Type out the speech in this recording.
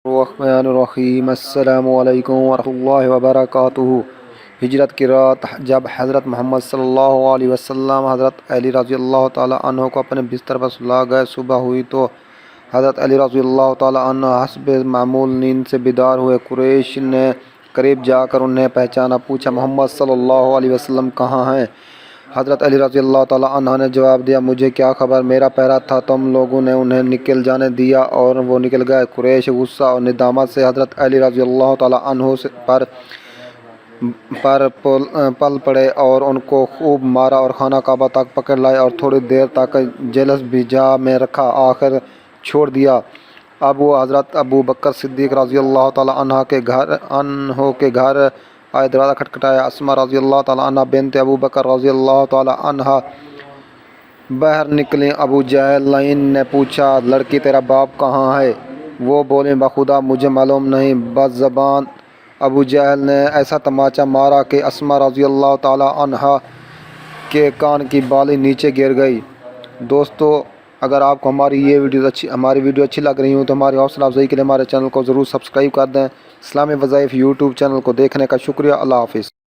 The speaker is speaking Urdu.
الرحمن السلام علیکم ورحمۃ اللہ وبرکاتہ۔ ہجرت کی رات جب حضرت محمد صلی اللہ علیہ وسلم حضرت علی رضی اللہ تعالیٰ عنہ کو اپنے بستر پر سلا گئے، صبح ہوئی تو حضرت علی رضی اللہ تعالیٰ عنہ حسب معمول نیند سے بیدار ہوئے۔ قریش نے قریب جا کر انہیں پہچانا، پوچھا محمد صلی اللہ علیہ وسلم کہاں ہیں؟ حضرت علی رضی اللہ تعالیٰ عنہ نے جواب دیا، مجھے کیا خبر، میرا پہرا تھا، تم لوگوں نے انہیں نکل جانے دیا اور وہ نکل گئے۔ قریش غصہ اور ندامت سے حضرت علی رضی اللہ تعالیٰ عنہ پر پل پڑے اور ان کو خوب مارا اور خانہ کعبہ تک پکڑ لائے اور تھوڑی دیر تک جلس بھی جا میں رکھا، آخر چھوڑ دیا۔ اب وہ حضرت ابو بکر صدیق رضی اللہ تعالیٰ عنہ کے گھر آئے، دروازہ کھٹکھٹایا۔ اسماء رضی اللہ تعالیٰ عنہ بنت ابو بکر رضی اللہ تعالیٰ عنہ باہر نکلیں۔ ابو جہل نے پوچھا، لڑکی تیرا باپ کہاں ہے؟ وہ بولیں، بخدا مجھے معلوم نہیں۔ بس زبان ابو جہل نے ایسا تماچا مارا کہ اسماء رضی اللہ تعالیٰ عنہ کے کان کی بالی نیچے گر گئی۔ دوستو، اگر آپ کو ہماری ویڈیو اچھی لگ رہی ہوں تو ہماری حوصلہ افزائی کے لیے ہمارے چینل کو ضرور سبسکرائب کر دیں۔ اسلامی وظائف یوٹیوب چینل کو دیکھنے کا شکریہ۔ اللہ حافظ۔